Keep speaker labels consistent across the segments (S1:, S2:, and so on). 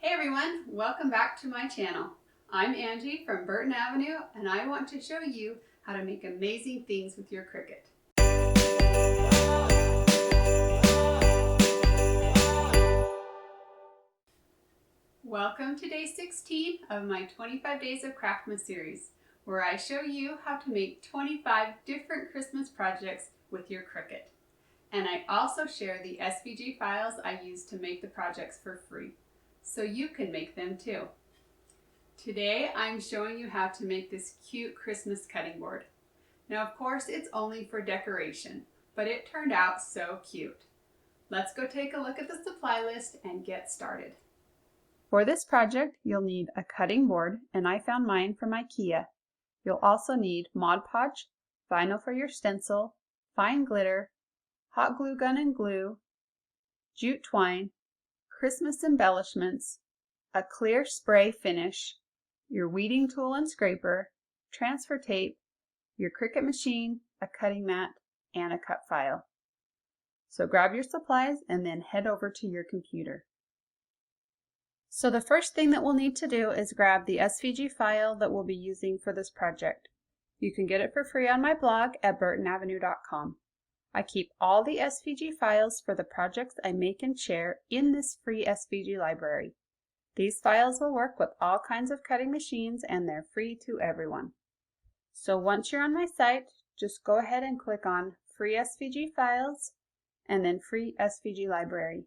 S1: Hey everyone, welcome back to my channel. I'm Angie from Burton Avenue and I want to show you how to make amazing things with your Cricut. Welcome to day 16 of my 25 Days of Craftmas series, where I show you how to make 25 different Christmas projects with your Cricut. And I also share the SVG files I use to make the projects for free, so you can make them too. Today I'm showing you how to make this cute Christmas cutting board. Now of course it's only for decoration, but it turned out so cute. Let's go take a look at the supply list and get started. For this project you'll need a cutting board, and I found mine from IKEA. You'll also need Mod Podge, vinyl for your stencil, fine glitter, hot glue gun and glue, jute twine, Christmas embellishments, a clear spray finish, your weeding tool and scraper, transfer tape, your Cricut machine, a cutting mat, and a cut file. So grab your supplies and then head over to your computer. So the first thing that we'll need to do is grab the SVG file that we'll be using for this project. You can get it for free on my blog at burtonavenue.com. I keep all the SVG files for the projects I make and share in this free SVG library. These files will work with all kinds of cutting machines and they're free to everyone. So once you're on my site, just go ahead and click on Free SVG Files and then Free SVG Library.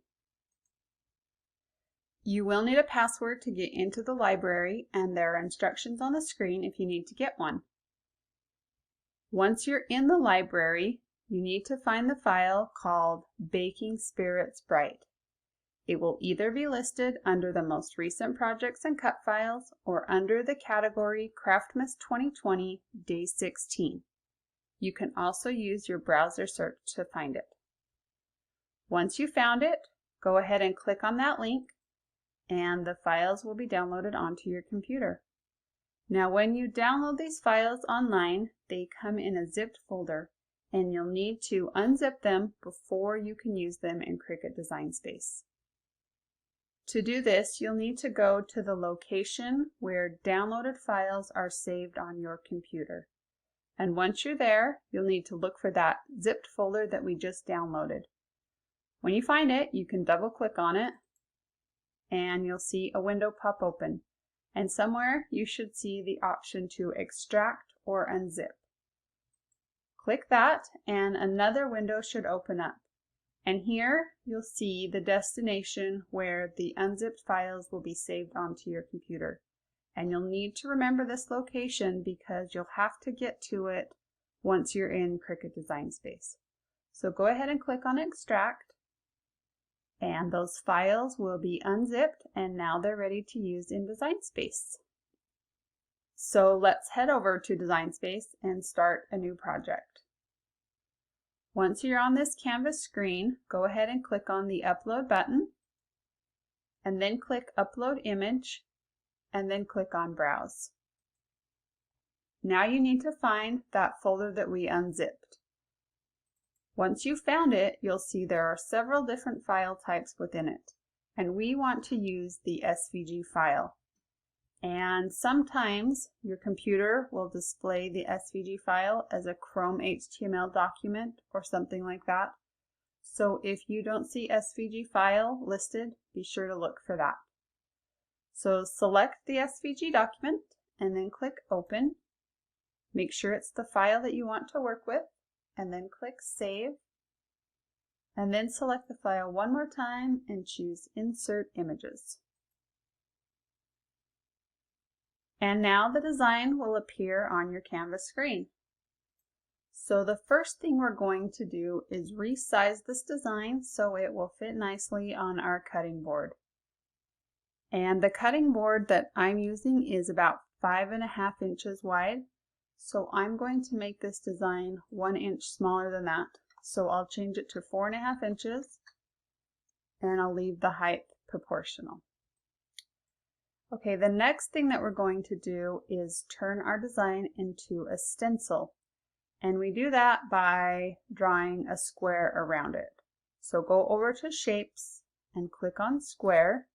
S1: You will need a password to get into the library, and there are instructions on the screen if you need to get one. Once you're in the library, you need to find the file called Baking Spirits Bright. It will either be listed under the most recent projects and cut files or under the category Craftmas 2020 Day 16. You can also use your browser search to find it. Once you found it, go ahead and click on that link and the files will be downloaded onto your computer. Now when you download these files online, they come in a zipped folder, and you'll need to unzip them before you can use them in Cricut Design Space. To do this, you'll need to go to the location where downloaded files are saved on your computer. And once you're there, you'll need to look for that zipped folder that we just downloaded. When you find it, you can double click on it and you'll see a window pop open. And somewhere you should see the option to extract or unzip. Click that and another window should open up. And here you'll see the destination where the unzipped files will be saved onto your computer. And you'll need to remember this location because you'll have to get to it once you're in Cricut Design Space. So go ahead and click on Extract, and those files will be unzipped and now they're ready to use in Design Space. So let's head over to Design Space and start a new project. Once you're on this canvas screen, go ahead and click on the Upload button, and then click Upload Image, and then click on Browse. Now you need to find that folder that we unzipped. Once you've found it, you'll see there are several different file types within it, and we want to use the SVG file. And sometimes your computer will display the SVG file as a Chrome HTML document or something like that. So if you don't see SVG file listed, be sure to look for that. So select the SVG document and then click Open. Make sure it's the file that you want to work with, and then click Save. And then select the file one more time and choose Insert Images. And now the design will appear on your canvas screen. So the first thing we're going to do is resize this design so it will fit nicely on our cutting board. And the cutting board that I'm using is about 5.5 inches wide. So I'm going to make this design 1 inch smaller than that. So I'll change it to 4.5 inches and I'll leave the height proportional. Okay, the next thing that we're going to do is turn our design into a stencil. And we do that by drawing a square around it. So go over to Shapes and click on Square.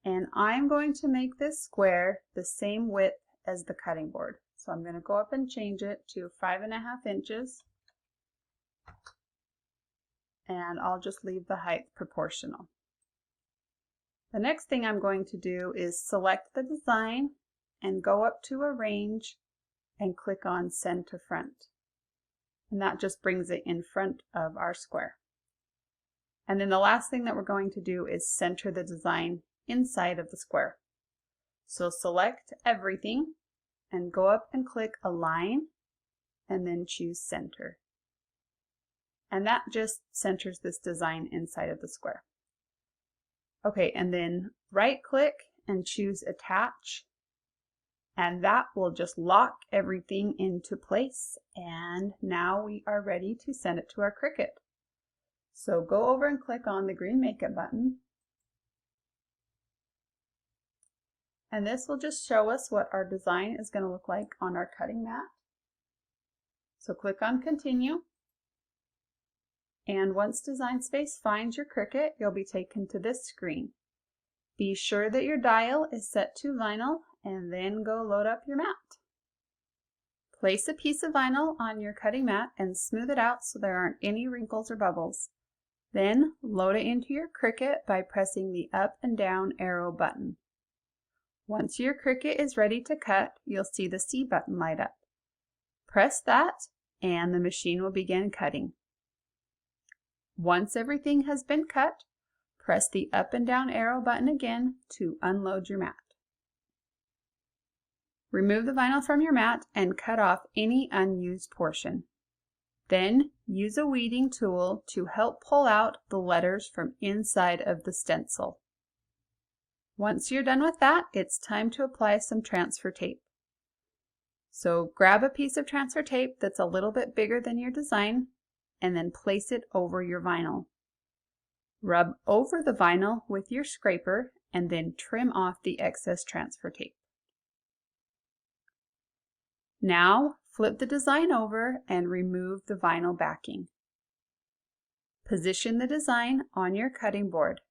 S1: And I'm going to make this square the same width as the cutting board. So I'm going to go up and change it to 5.5 inches. And I'll just leave the height proportional. The next thing I'm going to do is select the design and go up to Arrange and click on Send to Front. And that just brings it in front of our square. And then the last thing that we're going to do is center the design inside of the square. So select everything and go up and click Align and then choose Center. And that just centers this design inside of the square. Okay, and then right click and choose Attach. And that will just lock everything into place. And now we are ready to send it to our Cricut. So go over and click on the green Make It button. And this will just show us what our design is going to look like on our cutting mat. So click on Continue. And once Design Space finds your Cricut, you'll be taken to this screen. Be sure that your dial is set to vinyl and then go load up your mat. Place a piece of vinyl on your cutting mat and smooth it out so there aren't any wrinkles or bubbles. Then load it into your Cricut by pressing the up and down arrow button. Once your Cricut is ready to cut, you'll see the C button light up. Press that and the machine will begin cutting. Once everything has been cut, press the up and down arrow button again to unload your mat. Remove the vinyl from your mat and cut off any unused portion. Then use a weeding tool to help pull out the letters from inside of the stencil. Once you're done with that, it's time to apply some transfer tape. So grab a piece of transfer tape that's a little bit bigger than your design and then place it over your vinyl. Rub over the vinyl with your scraper and then trim off the excess transfer tape. Now flip the design over and remove the vinyl backing. Position the design on your cutting board.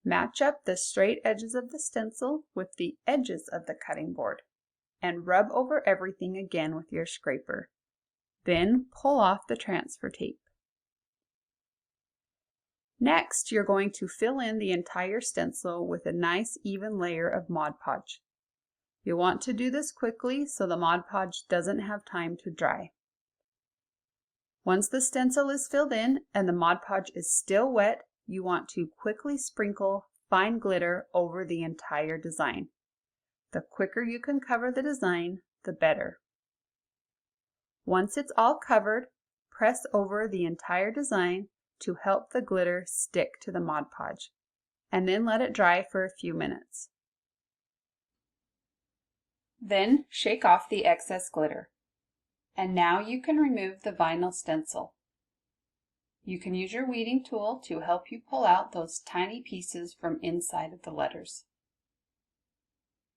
S1: Match up the straight edges of the stencil with the edges of the cutting board and rub over everything again with your scraper. Then pull off the transfer tape. Next, you're going to fill in the entire stencil with a nice even layer of Mod Podge. You'll want to do this quickly so the Mod Podge doesn't have time to dry. Once the stencil is filled in and the Mod Podge is still wet, you want to quickly sprinkle fine glitter over the entire design. The quicker you can cover the design, the better. Once it's all covered, press over the entire design to help the glitter stick to the Mod Podge, and then let it dry for a few minutes. Then shake off the excess glitter. And now you can remove the vinyl stencil. You can use your weeding tool to help you pull out those tiny pieces from inside of the letters.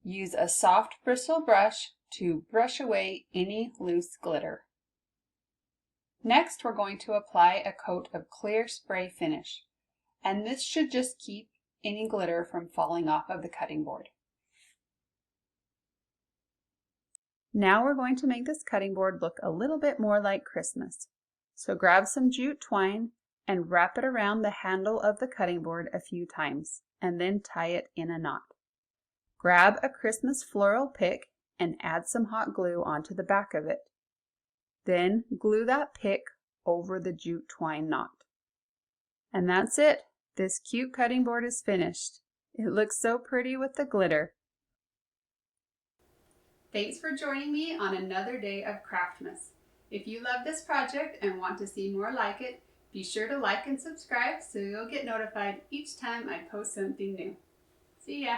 S1: Use a soft bristle brush to brush away any loose glitter. Next, we're going to apply a coat of clear spray finish, and this should just keep any glitter from falling off of the cutting board. Now we're going to make this cutting board look a little bit more like Christmas. So grab some jute twine and wrap it around the handle of the cutting board a few times, and then tie it in a knot. Grab a Christmas floral pick and add some hot glue onto the back of it. Then glue that pick over the jute twine knot. And that's it. This cute cutting board is finished. It looks so pretty with the glitter. Thanks for joining me on another day of Craftmas. If you love this project and want to see more like it, be sure to like and subscribe so you'll get notified each time I post something new. See ya!